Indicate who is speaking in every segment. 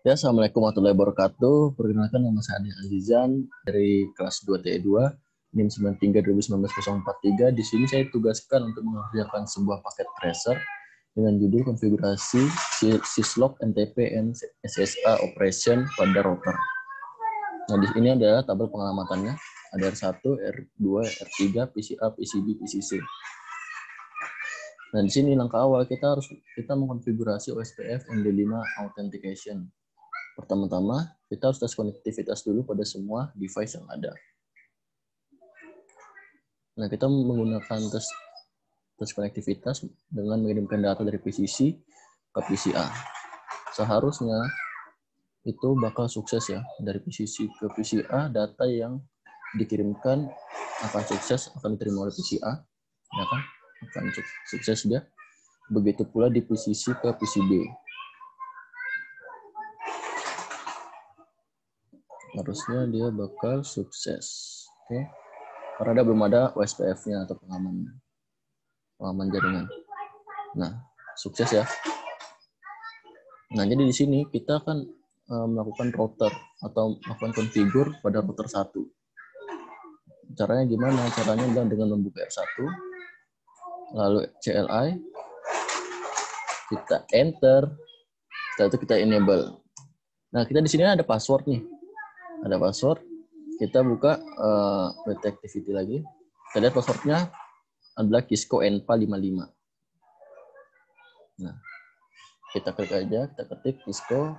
Speaker 1: Ya, Assalamualaikum warahmatullahi wabarakatuh. Perkenalkan, nama saya Adi Azizan dari kelas 2 TE2, NIM 93 Di sini saya tugaskan untuk mengerjakan sebuah paket tracer dengan judul konfigurasi syslog, NTP, and SSA operation pada router. Nah, di sini adalah tabel pengalamannya. Ada R1, R2, R3, PCA, PCB, PCC. Nah, di sini langkah awal kita mengkonfigurasi OSPF MD5 Authentication. Pertama-tama, kita harus tes konektivitas dulu pada semua device yang ada. Nah, kita menggunakan tes konektivitas dengan mengirimkan data dari PCC ke PCA. Seharusnya itu bakal sukses ya, dari PCC ke PCA, data yang dikirimkan akan sukses, akan diterima oleh PCA, ya kan? Akan sukses dia. Begitu pula di PCC ke PCB. Harusnya dia bakal sukses. Oke. Karena belum ada OSPF-nya atau pengaman jaringan. Nah, sukses ya. Nah, jadi di sini kita akan melakukan router atau melakukan konfigur pada router 1. Caranya gimana? Caranya dengan membuka R1, lalu CLI, kita enter, setelah itu kita enable. Nah, kita di sini ada password nih. Ada password, kita buka Web Activity lagi. Kita lihat passwordnya adalah Kisco NPA55. Nah, kita klik aja, kita ketik Kisco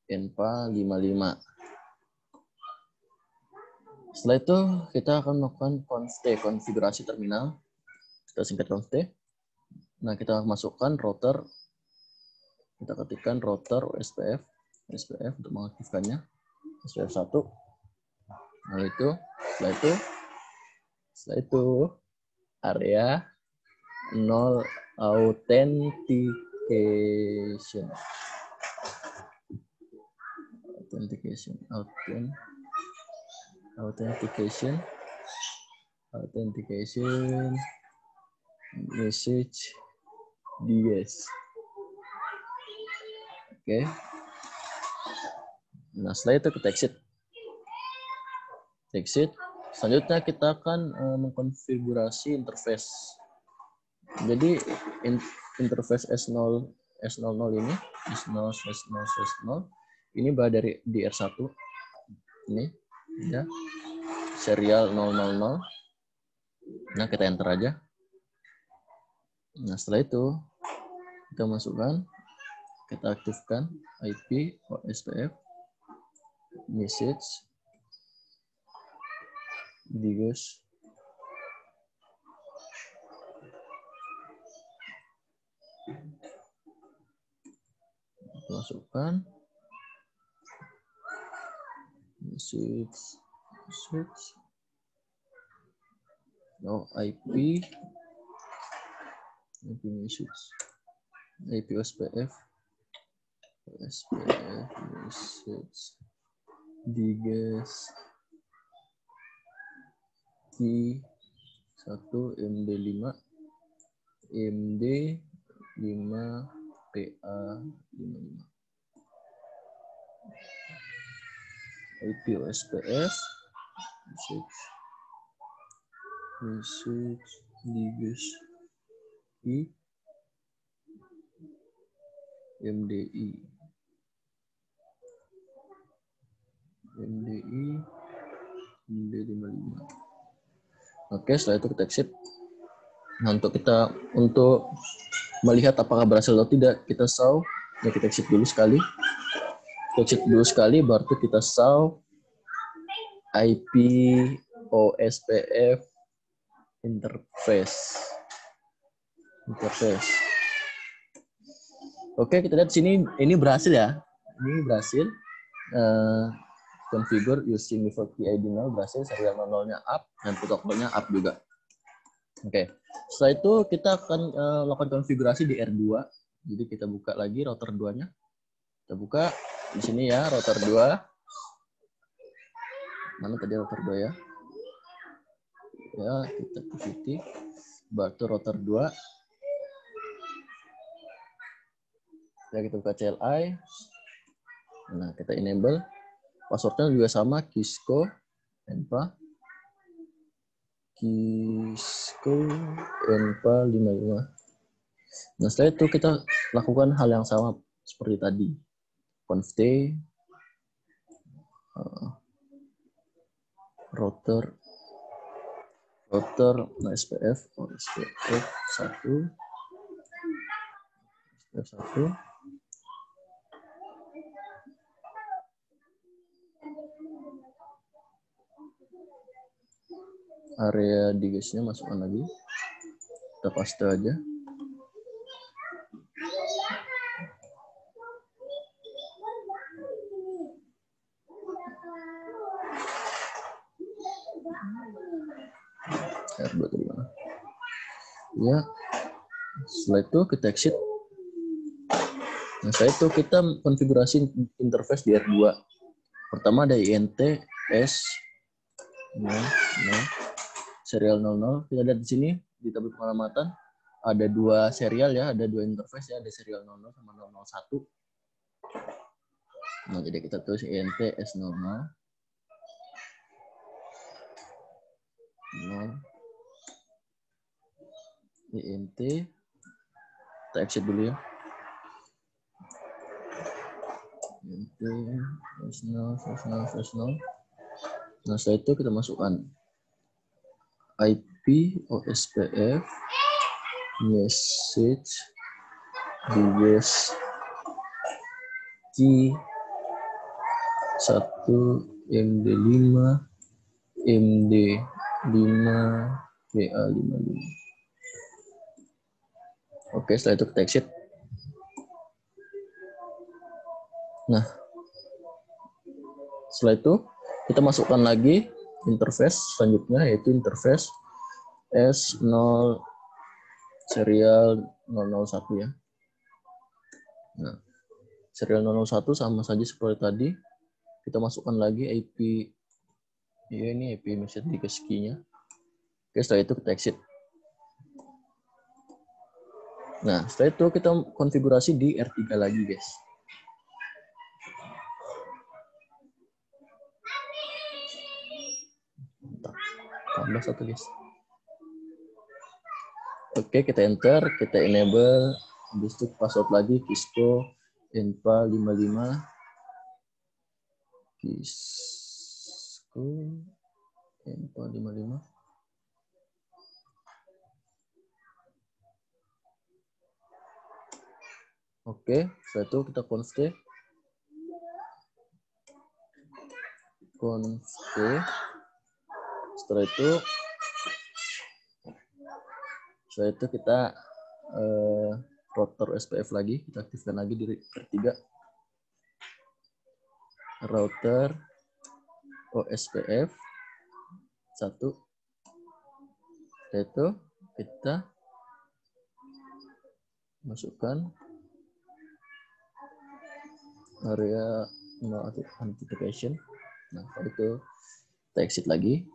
Speaker 1: NPA55. Setelah itu kita akan melakukan const konfigurasi terminal. Kita singkat const. Nah, kita masukkan router. Kita ketikkan router OSPF untuk mengaktifkannya. OSPF 1. Nah, setelah itu area 0 authentication message DS. Oke. Nah, setelah itu kita exit. Selanjutnya kita akan mengkonfigurasi interface. Jadi interface S00 ini, S0/0/0 ini berada di R1. Ini ya. Serial 000. Nah, kita enter aja. Nah, setelah itu kita masukkan, kita aktifkan IP OSPF message digos. Masukkan message IP message IP OSPF message digos key 1 MD5 PA55 IP OSPF message digos key MDI MD55. Oke, setelah itu kita exit. Nah, untuk melihat apakah berhasil atau tidak, kita saw. Ya, kita exit dulu sekali. Baru kita saw IP OSPF interface. Oke, kita lihat sini, ini berhasil ya. Ini berhasil. Configure using default PID 0 berhasil, serial 00-nya up dan protokolnya up juga. Oke. Setelah itu kita akan melakukan konfigurasi di R2. Jadi kita buka lagi router 2-nya. Kita buka di sini ya, router 2. Mana tadi router 2 ya? Ya, kita activity. Baru router 2. Ya, kita buka CLI. Nah, kita enable. Passwordnya juga sama, Kisco Enpa 55. Nah, setelah itu kita lakukan hal yang sama seperti tadi. Conft router SPF 1 area digestnya masukkan lagi, kita paste aja. Ya, setelah itu kita exit. Nah, setelah itu kita konfigurasi interface di R2. Pertama ada INT S 0, serial 00. Kita lihat di sini di tabel pengamatan ada dua serial ya, ada dua interface ya, ada serial 00 sama 001. Nah, jadi kita tulis INT S00 0 INT, kita exit dulu ya. INT S0. Nah, setelah itu kita masukkan IP OSPF message digest key 1 MD5 MD5 PA55. Oke, setelah itu kita exit. Nah, setelah itu kita masukkan lagi interface selanjutnya, yaitu interface S0 serial 001 ya. Nah, serial 001 sama saja seperti tadi. Kita masukkan lagi IP, ya ini IP message digest key-nya. Oke, setelah itu kita exit. Nah, setelah itu kita konfigurasi di R3 lagi, guys. Tambah satu, guys. Oke, kita enter, kita enable, habis itu password lagi, Kisco Enpa 55. Kisco Enpa 55. Oke, setelah itu kita conft. Setelah itu kita router SPF lagi, kita aktifkan lagi di R3. Router OSPF 1. Setelah itu kita masukkan area authentication. Nah, setelah itu kita exit lagi.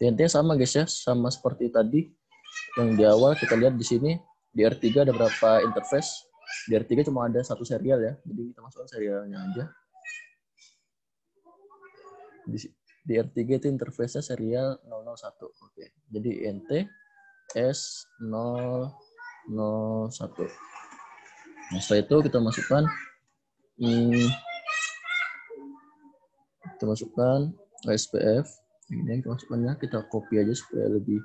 Speaker 1: Intinya sama guys ya, sama seperti tadi yang di awal. Kita lihat di sini di R3 ada berapa interface. Di R3 cuma ada satu serial ya, jadi kita masukkan serialnya aja. Di R3 itu interface-nya serial 001. Oke, jadi INT S001. Nah, setelah itu kita masukkan SPF. Ini kita masukkannya, kita copy aja supaya lebih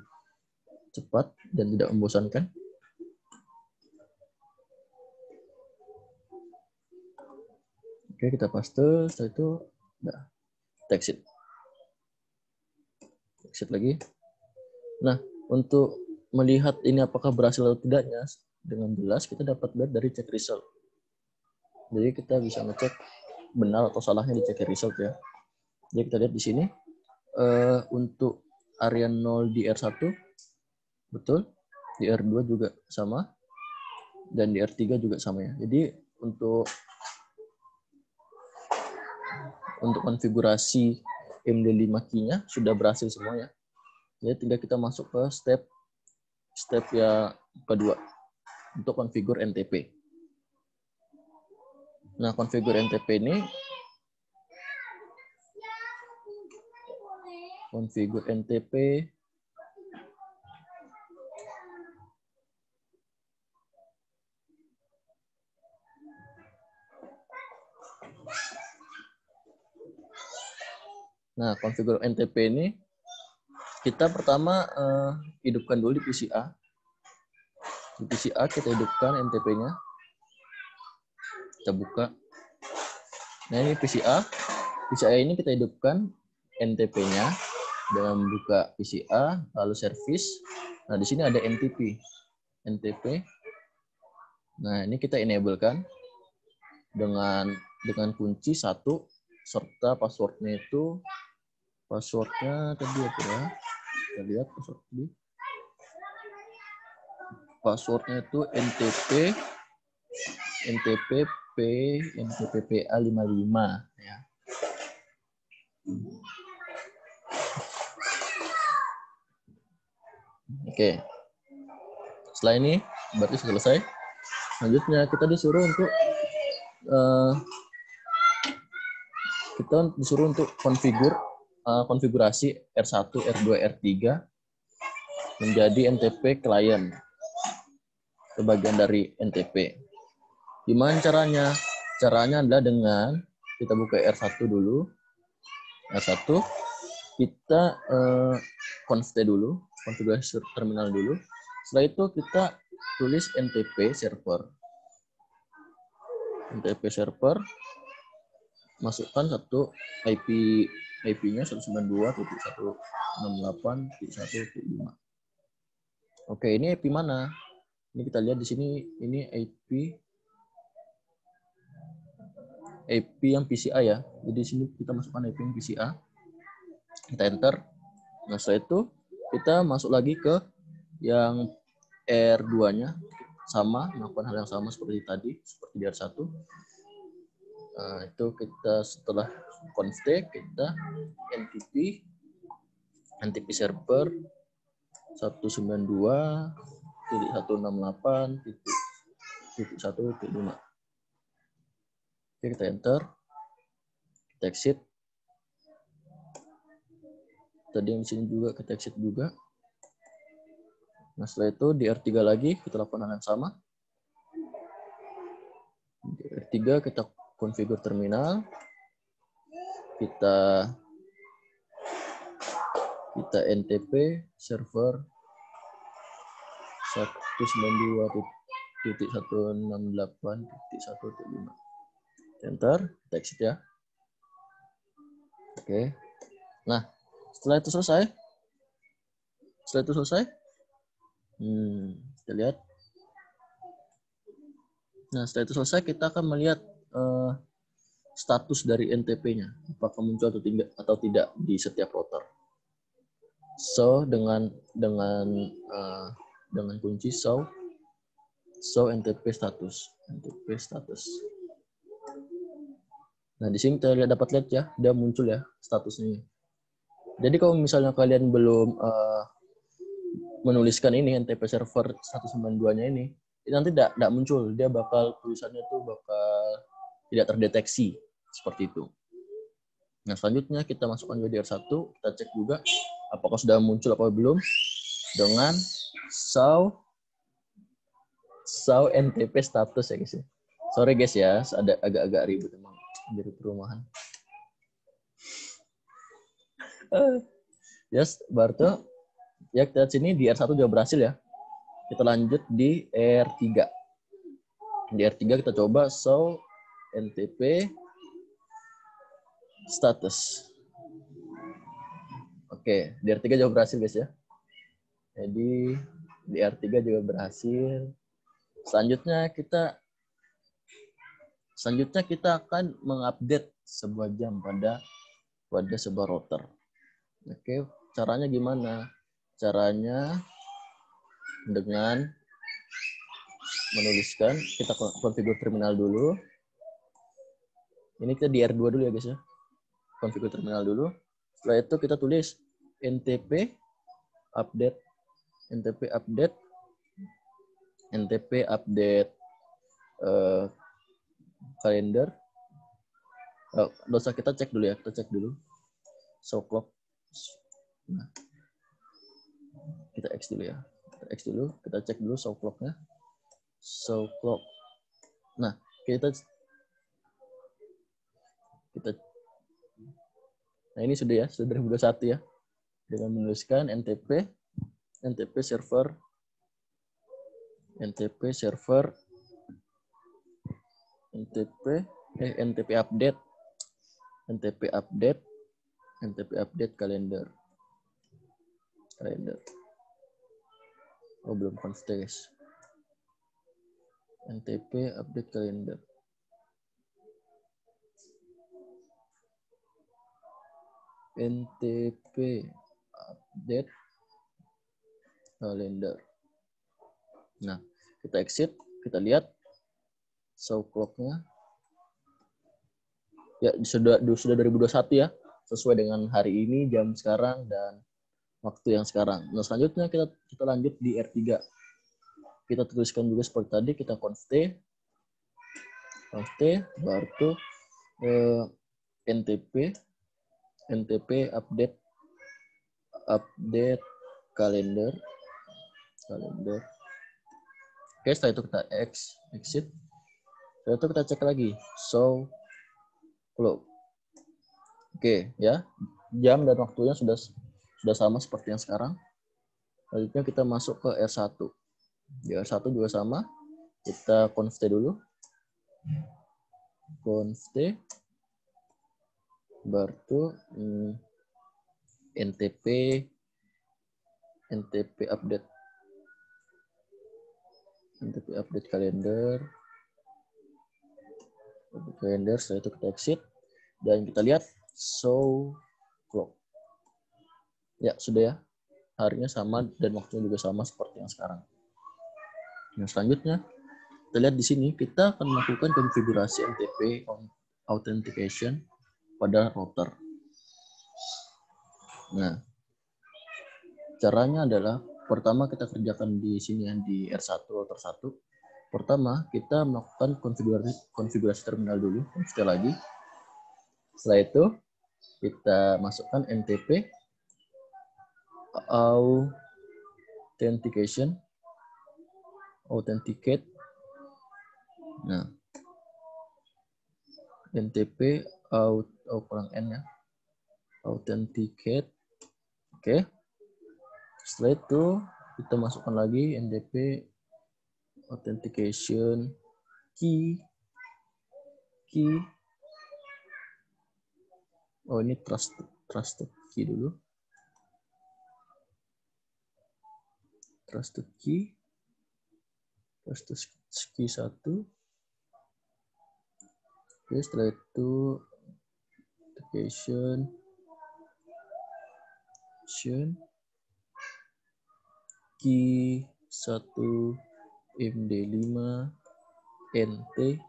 Speaker 1: cepat dan tidak membosankan. Oke, kita paste. Setelah itu udah exit. Exit lagi. Nah, untuk melihat ini apakah berhasil atau tidaknya dengan jelas, kita dapat lihat dari check result. Jadi kita bisa ngecek benar atau salahnya di check result ya. Jadi kita lihat di sini untuk area 0 di R1 betul, di R2 juga sama, dan di R3 juga sama ya. Jadi untuk konfigurasi MD5 key-nya sudah berhasil semua ya. Jadi tinggal kita masuk ke step yang kedua untuk konfigur NTP. Nah, konfigur NTP ini, konfigur NTP, nah, konfigur NTP ini kita pertama hidupkan dulu di PCA. Di PCA kita hidupkan NTP-nya. Kita buka. Nah, ini PCA. PCA ini kita hidupkan NTP-nya dengan buka PCA, lalu service. Nah, di sini ada NTP. NTP. Nah, ini kita enable-kan dengan kunci 1 serta passwordnya itu tadi apa ya? Kita lihat password tadi. Passwordnya itu NTPPA55 ya. Oke. Setelah ini berarti selesai. Selanjutnya kita disuruh untuk konfigurasi R1, R2, R3 menjadi NTP client. Sebagian dari NTP. Gimana caranya? Caranya adalah dengan kita buka R1 dulu. R1 kita conft dulu, konfigurasi terminal dulu. Setelah itu kita tulis NTP server. NTP server, masukkan satu IP-nya 192.168.1.5. Oke, ini IP mana? Ini kita lihat di sini, ini IP yang PCA ya. Jadi di sini kita masukkan IP yang PCA. Kita enter. Nah, setelah itu kita masuk lagi ke yang R2-nya. Sama, melakukan hal yang sama seperti tadi, seperti di R1. Nah, itu kita setelah config, kita NTP server 192.168.1.5. Oke, kita enter. Kita exit. Tadi yang di sini juga kita exit juga. Nah, setelah itu di R3 lagi kita lakukan hal yang sama. Di R3 kita konfigur terminal. Kita NTP server 192.168.1.5. Enter, kita exit ya. Oke. Nah, setelah itu selesai. Kita lihat. Nah, setelah itu selesai, kita akan melihat status dari NTP-nya, apakah muncul atau tidak di setiap router. So, dengan kunci show NTP status. Nah, di sini kita dapat lihat ya, dia muncul ya statusnya. Jadi kalau misalnya kalian belum menuliskan ini NTP server 192-nya ini nanti tidak muncul, dia tulisannya itu bakal tidak terdeteksi seperti itu. Nah, selanjutnya kita masukkan juga di R1, kita cek juga apakah sudah muncul atau belum dengan show NTP status ya guys ya. Sorry guys ya, ada agak ribet emang dari perumahan. Yes, Barto. Ya, kita lihat sini di R1 sudah berhasil ya. Kita lanjut di R3. Di R3 kita coba show NTP status. Oke, di R3 juga berhasil guys ya. Jadi di R3 juga berhasil. Selanjutnya kita akan mengupdate sebuah jam pada sebuah router. Oke, caranya gimana? Caranya dengan menuliskan, kita konfigur terminal dulu. Ini kita di R2 dulu ya guys ya. Konfigur terminal dulu. Setelah itu kita tulis NTP update kalender. Dosa kita cek dulu ya, kita cek dulu. Show clock. Nah, kita X dulu ya. Kita cek dulu show clock-nya. Show clock. Nah, nah ini sudah ya, sudah 2021 ya. Dengan menuliskan NTP server NTP update kalender. Oh, belum const guys. NTP update kalender. NTP update kalender. Nah, kita exit, kita lihat show clock-nya. Ya, sudah 2021 ya, sesuai dengan hari ini, jam sekarang, dan waktu yang sekarang. Nah, selanjutnya kita lanjut di R3. Kita tuliskan juga seperti tadi, kita const baru NTP update kalender. Oke, setelah itu kita exit. Setelah itu kita cek lagi show clock. Oke, ya. Jam dan waktunya sudah sama seperti yang sekarang. Selanjutnya kita masuk ke R1. Di R1 juga sama. Kita const dulu. Const baru NTP update kalender. Setelah itu kita exit dan kita lihat show clock. Ya, sudah ya. Harinya sama dan waktunya juga sama seperti yang sekarang. Nah, selanjutnya kita lihat di sini, kita akan melakukan konfigurasi NTP authentication pada router. Nah, caranya adalah pertama kita kerjakan di sini ya, di R1 router 1. Pertama, kita melakukan konfigurasi terminal dulu, install lagi. Setelah itu, kita masukkan NTP authenticate. Nah, NTP kurang N ya. Authenticate. Oke. Setelah itu, kita masukkan lagi NTP authentication key. Oh, ini trusted key dulu. Trusted key 1. Oke, setelah itu authentication key 1 MD5 NT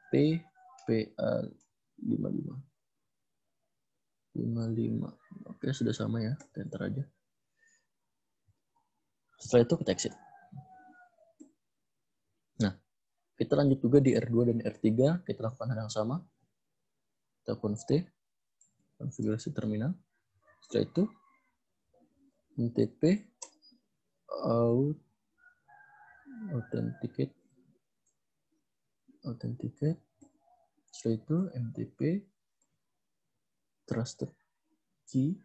Speaker 1: PA55. Oke, sudah sama ya. Enter aja. Setelah itu kita exit. Nah, kita lanjut juga di R2 dan R3. Kita lakukan hal yang sama. Kita konfigurasi terminal. Setelah itu NTP authenticate. Setelah itu NTP trusted key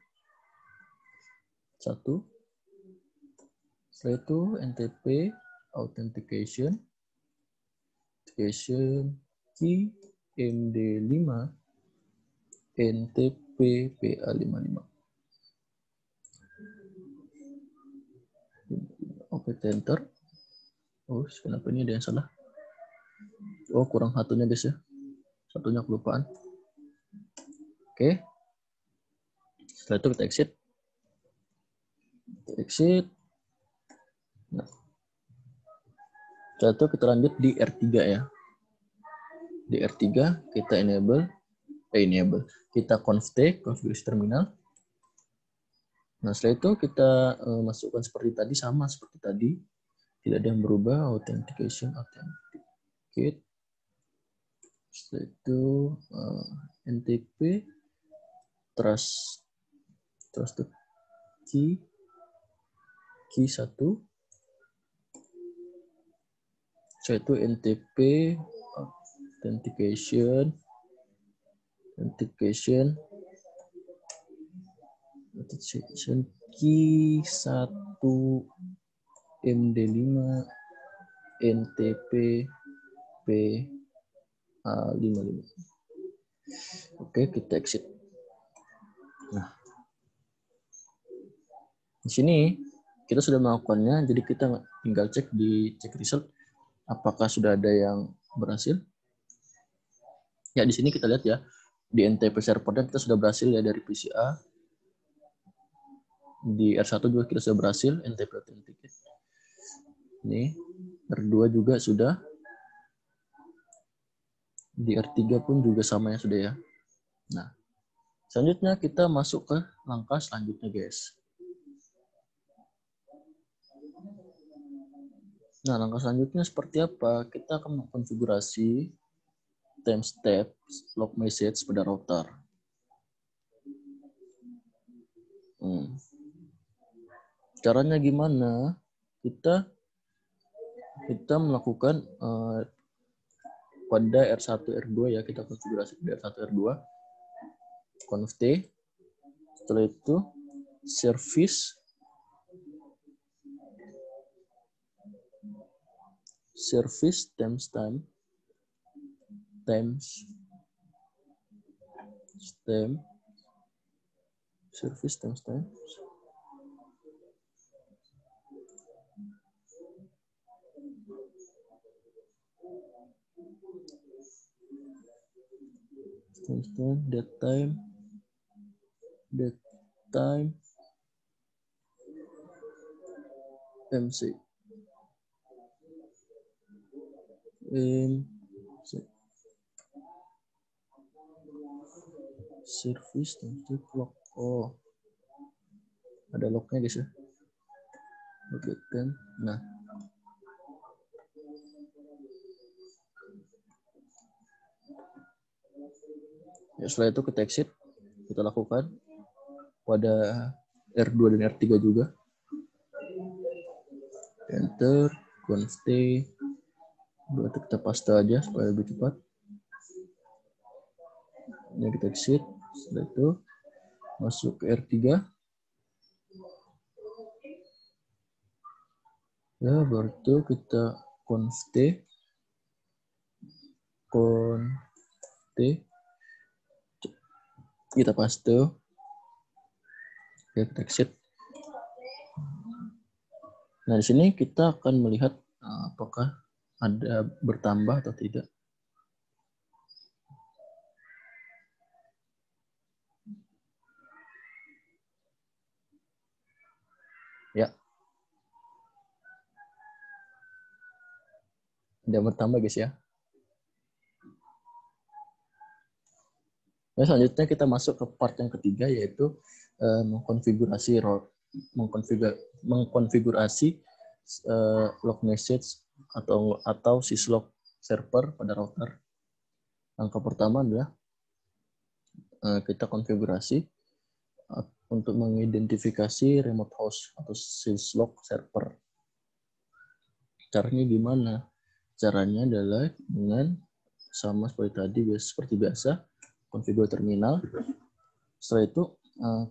Speaker 1: 1. Setelah itu NTP authentication key MD5 NTP PA55. Oke, enter. Oh, kenapa ini ada yang salah? Oh, kurang satunya guys ya. Satunya kelupaan. Oke. Setelah itu kita exit. Nah. Setelah itu kita lanjut di R3 ya. Di R3 kita enable. Kita konfigurasi terminal. Nah, setelah itu kita masukkan seperti tadi, sama seperti tadi. Tidak ada yang berubah. Authenticate. Setelah itu NTP trust key 1. Setelah itu NTP authentication key 1 MD5 NTP P55. Oke, kita exit. Nah, di sini kita sudah melakukannya, jadi kita tinggal cek di cek result apakah sudah ada yang berhasil. Ya, di sini kita lihat ya, di NTP servernya kita sudah berhasil ya dari PCA. Di R1 juga kita sudah berhasil NTP authenticate. Ini R2 juga sudah. Di R3 pun juga sama ya sudah ya. Nah, selanjutnya kita masuk ke langkah selanjutnya, guys. Nah, langkah selanjutnya seperti apa? Kita akan mengkonfigurasi timestamp log message pada router. Caranya gimana? Kita melakukan pada R1 R2 ya, kita konfigurasi pada R1 R2 conf t. Setelah itu service timestamp service timestamp datetime MC service timestamp log. Oh, ada lognya guys ya. Oke, kan. Nah, ya, setelah itu kita exit, kita lakukan pada R2 dan R3 juga. Enter, conf t, berarti kita paste aja supaya lebih cepat. Ini kita exit, setelah itu masuk ke R3. Ya, baru itu kita conf t, kita paste. Ya, kita exit. Nah, di sini kita akan melihat apakah ada bertambah atau tidak. Ya. Ada bertambah guys ya. Nah, selanjutnya kita masuk ke part yang ketiga, yaitu mengkonfigurasi log message atau syslog server pada router. Langkah pertama adalah kita konfigurasi untuk mengidentifikasi remote host atau syslog server. Caranya gimana? Caranya adalah dengan sama seperti tadi, seperti biasa, konfigur terminal. Setelah itu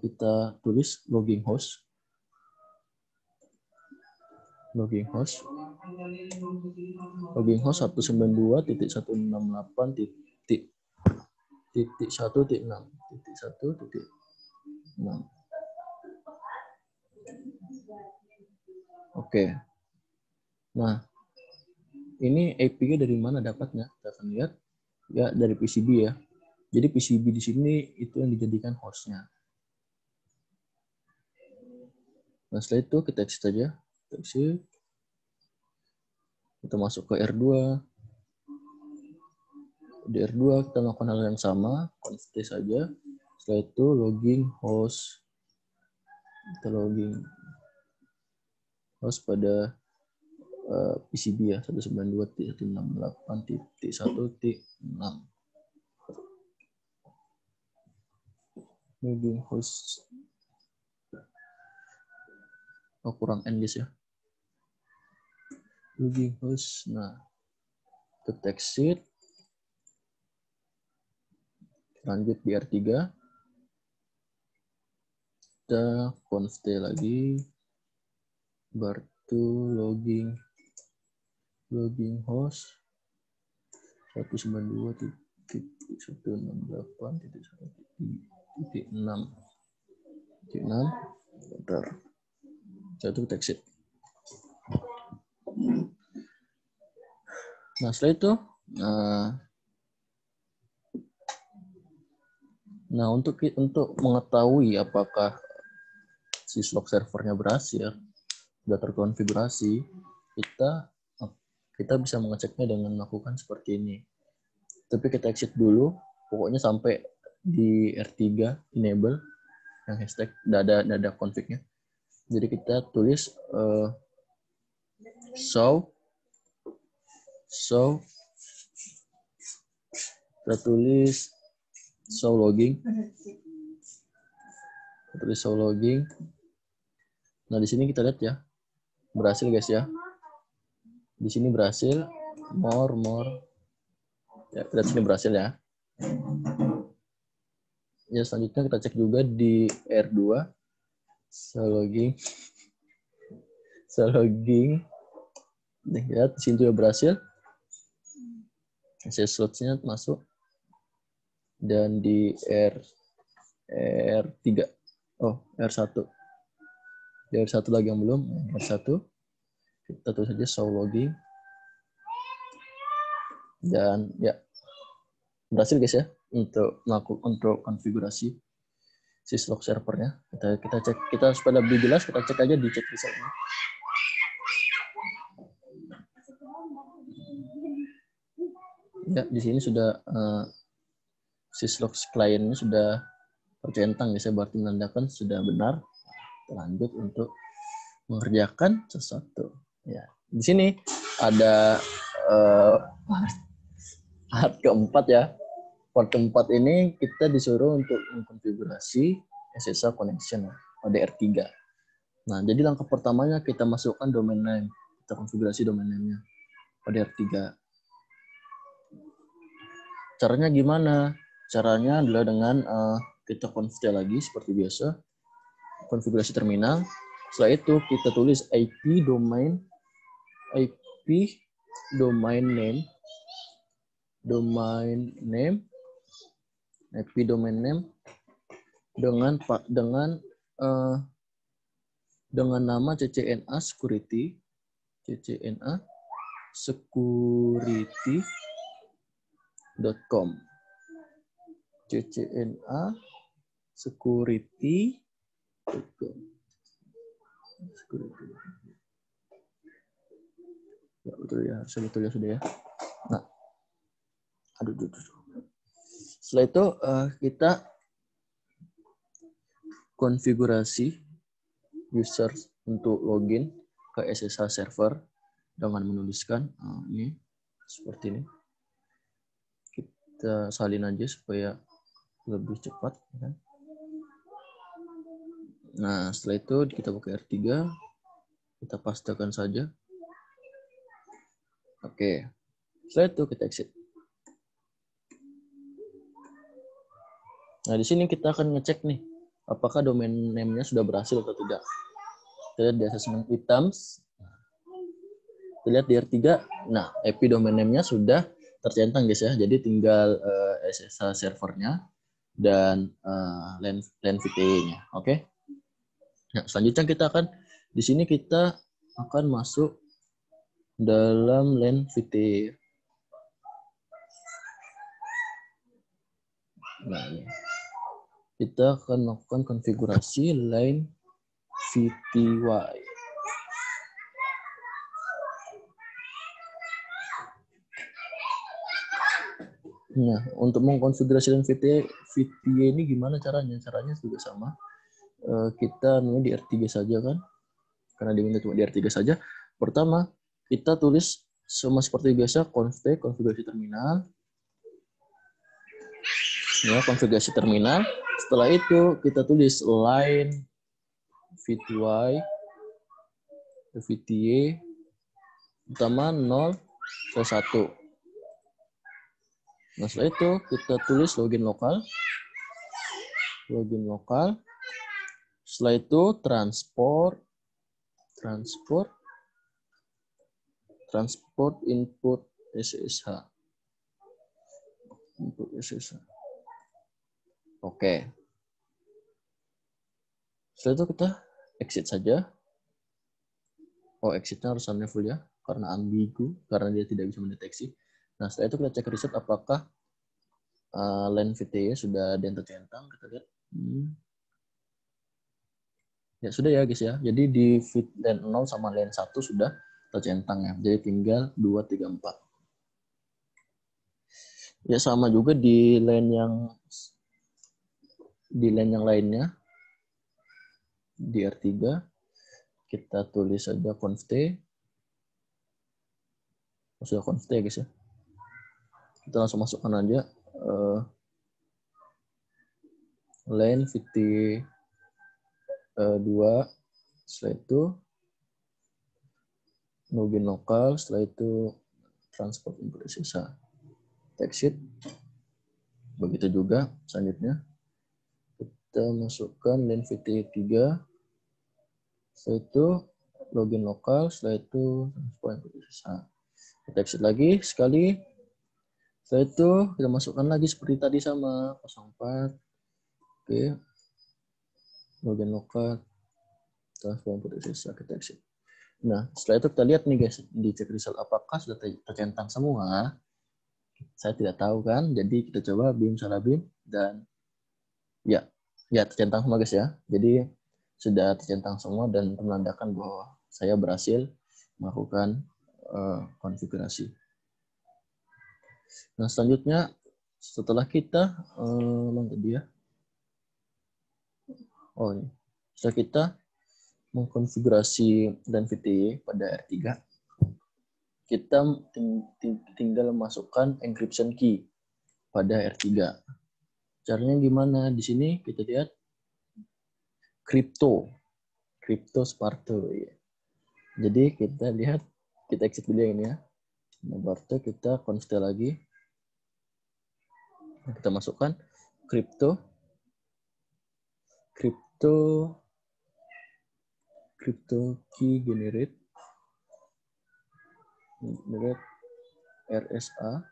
Speaker 1: kita tulis logging host 192.168.1.1.6. Oke. Nah, ini IP-nya dari mana dapatnya? Kita akan lihat ya dari PCB ya. Jadi PCB di sini itu yang dijadikan hostnya. Nah, setelah itu kita exit aja. Kita masuk ke R2. Di R2 kita melakukan hal yang sama, conf t saja. Setelah itu logging host. Kita logging host pada PCB ya, 192.168.1.6. login host. Oh, kurang N guys ya. Login host. Nah, kita exit. Lanjut di R3. Kita const lagi. Bartu login host 192.168.1.6. Bentar. Satu exit. Nah, setelah itu nah untuk mengetahui apakah syslog servernya berhasil, sudah terkonfigurasi, kita bisa mengeceknya dengan melakukan seperti ini. Tapi kita exit dulu, pokoknya sampai di R3 enable yang hashtag ada config-nya. Jadi kita tulis show kita tulis show logging. Tulis show logging. Nah, di sini kita lihat ya. Berhasil guys ya. Di sini berhasil. More. Ya, kita lihat sini berhasil ya. Ya, selanjutnya kita cek juga di R2. Show logging. Nih, lihat di sini juga berhasil. Slot-nya masuk. Dan di R3. Oh, R1. Di R1 lagi yang belum. R1. Kita tulis saja show logging. Dan ya, berhasil guys ya untuk konfigurasi syslog servernya. Kita cek, supaya lebih jelas kita cek aja di cek resultnya. Ya, di sini sudah syslog kliennya sudah tercentang guys ya, berarti menandakan sudah benar. Lanjut untuk mengerjakan sesuatu. Ya, di sini ada part keempat ya. Part keempat ini kita disuruh untuk mengkonfigurasi SSH connection pada R3. Nah, jadi langkah pertamanya kita masukkan domain name. Kita konfigurasi domain name-nya pada R3. Caranya gimana? Caranya adalah dengan kita config lagi seperti biasa. Konfigurasi terminal. Setelah itu kita tulis IP domain name dengan nama CCNA security security.com. CCNA security.com. Ya, betul ya, sebetulnya sudah ya. Nah, aduh. Setelah itu kita konfigurasi user untuk login ke SSH server dengan menuliskan ini seperti ini. Kita salin aja supaya lebih cepat. Nah, setelah itu kita buka R3, kita pastekan saja. Oke, setelah itu kita exit. Nah, di sini kita akan ngecek nih, apakah domain name-nya sudah berhasil atau tidak. Kita lihat di assessment items. Kita lihat di R3, nah, IP domain name-nya sudah tercentang guys ya. Jadi tinggal SSH servernya dan LAN VTE-nya. Oke. Nah, selanjutnya kita akan di sini kita akan masuk dalam LAN VTE. Nah, kita akan melakukan konfigurasi LAN VTY. Nah, untuk mengkonfigurasi LAN VTY ini gimana caranya? Caranya juga sama. Kita di R3 saja kan, karena diminta cuma di R3 saja. Pertama, kita tulis sama seperti biasa konfigurasi terminal. Ya, konfigurasi terminal. Setelah itu kita tulis line VTY, VTY utama 0 ke 1. Nah, setelah itu kita tulis login lokal. Setelah itu transport input SSH. Oke. Setelah itu kita exit saja. Exitnya harus full ya, karena ambigu, karena dia tidak bisa mendeteksi. Nah, setelah itu kita cek reset apakah line VTY sudah ada yang tercentang. Kita lihat. Ya sudah ya guys ya. Jadi di line 0 sama line 1 sudah tercentang ya. Jadi tinggal 2, 3, 4. Ya sama juga di line yang lainnya. Di R3 kita tulis saja conft. Sudah conft ya guys ya. Kita langsung masukkan aja line VT 2, setelah itu login lokal, setelah itu transport input SSH, exit. Begitu juga selanjutnya kita masukkan line VT 3, setelah itu login lokal, setelah itu transport input SSH. Kita exit lagi sekali. Setelah itu kita masukkan lagi seperti tadi sama 04. Oke. Login lokal, transport input SSH, kita exit. Nah, setelah itu kita lihat nih guys, di cek result apakah sudah tercentang semua. Saya tidak tahu kan, jadi kita coba BIM salah BIM dan ya tercentang semua guys ya. Jadi sudah tercentang semua dan menandakan bahwa saya berhasil melakukan konfigurasi. Nah, selanjutnya setelah kita setelah kita mengkonfigurasi dan VTY pada R3, kita tinggal masukkan encryption key pada R3. Caranya gimana? Di sini kita lihat crypto Sparto ya. Jadi kita lihat, kita exit dulu ini ya. Nah, baru kita const lagi. Nah, kita masukkan crypto key generate RSA.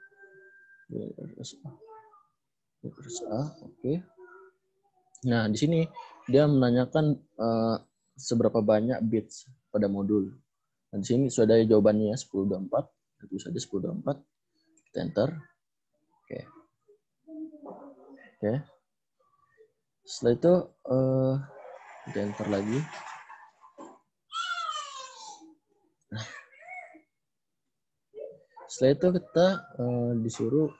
Speaker 1: Oke. Nah, di sini dia menanyakan seberapa banyak bits pada modul. Nah, di sini sudah ada jawabannya 1024. Itu saja 1024. Kita enter. Oke. Setelah itu kita enter lagi. Nah, setelah itu kita disuruh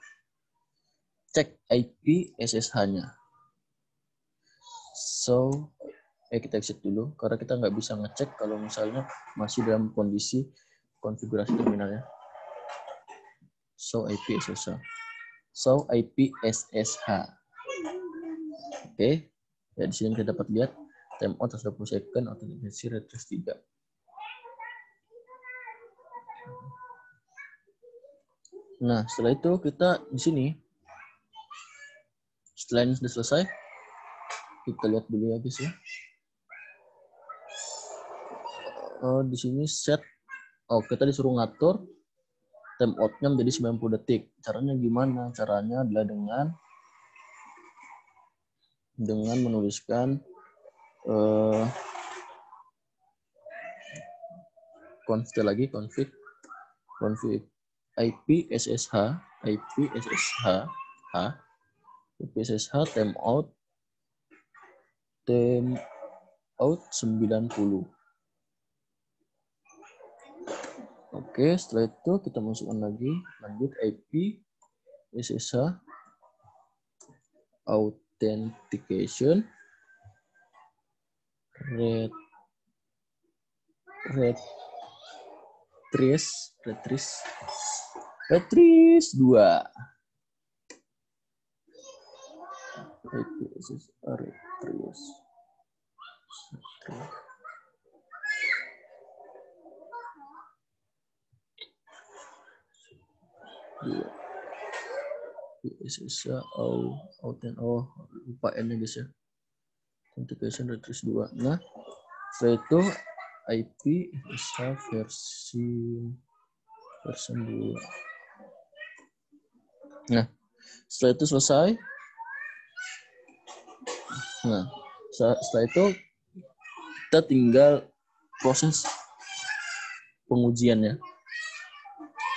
Speaker 1: cek IP SSH-nya. So, kita exit dulu karena kita nggak bisa ngecek kalau misalnya masih dalam kondisi konfigurasi terminalnya. So, IP SSH. Oke. Ya, di sini kita dapat lihat timeout 120 second, autentikasi retrace 3. Nah, setelah itu kita di sini, setelah ini sudah selesai, kita lihat dulu ya guys ya. Di sini set, kita disuruh ngatur timeout-nya menjadi 90 detik. Caranya gimana? Caranya adalah dengan menuliskan config IP SSH timeout 90. Oke, setelah itu kita masukkan lagi lanjut IP SSH authentication retrace 2. SSH retrieve. SSH lupa N-nya guys ya. Authentication retrieve 2. Nah, setelah itu IP SSH version 2. Nah, setelah itu selesai. Nah, setelah itu kita tinggal proses pengujiannya.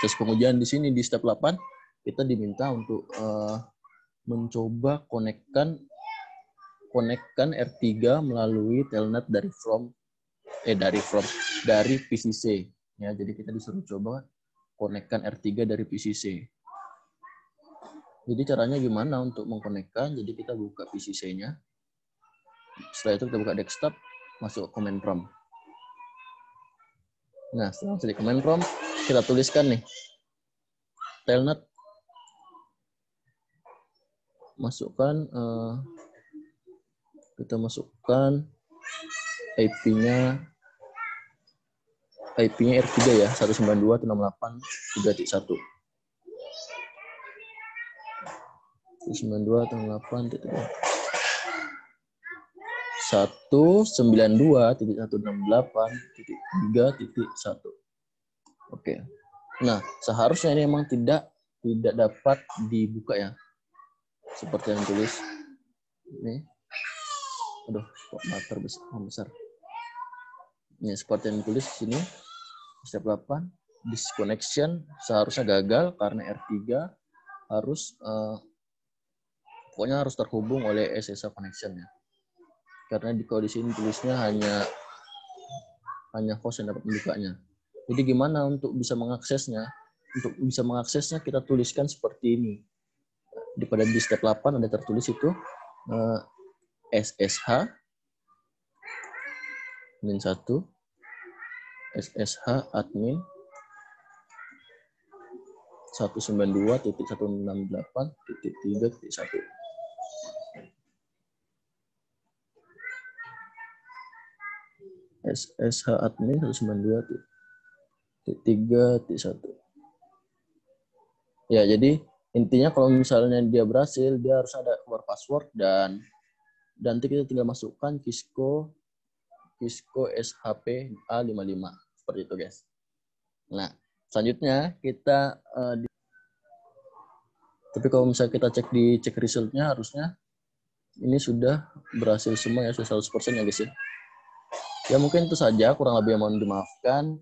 Speaker 1: Proses pengujian di sini di step 8 kita diminta untuk mencoba konekkan R3 melalui telnet dari PCC ya. Jadi kita disuruh coba konekkan R3 dari PCC. Jadi caranya gimana untuk mengkonekkan? Jadi kita buka PCC-nya. Setelah itu kita buka desktop, masuk command prompt. Nah, setelah masuk di command prompt, kita tuliskan nih telnet, kita masukkan IP-nya R3 ya, 192.168.3.1. 192.168.3.1. Oke. Nah, seharusnya ini memang tidak dapat dibuka ya. Seperti yang tulis ini. Aduh, kok mater besar. Ini seperti yang tulis di sini. Step 8, disconnection seharusnya gagal karena R3 harus pokoknya harus terhubung oleh SSH connection ya. Karena kalau di sini tulisnya hanya host yang dapat membukanya. Jadi gimana untuk bisa mengaksesnya? Untuk bisa mengaksesnya kita tuliskan seperti ini. Di step 8 ada tertulis itu SSH min 1 SSH admin 192.168.3.1. SSH admin 192.3.1. Ya, jadi intinya kalau misalnya dia berhasil, dia harus ada keluar password dan nanti kita tinggal masukkan Cisco SHP A55 seperti itu guys. Nah, selanjutnya kita tapi kalau misalnya kita cek resultnya harusnya ini sudah berhasil semua ya, sudah 100% ya guys ya. Ya mungkin itu saja, kurang lebih mohon dimaafkan.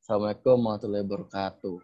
Speaker 1: Assalamualaikum warahmatullahi wabarakatuh.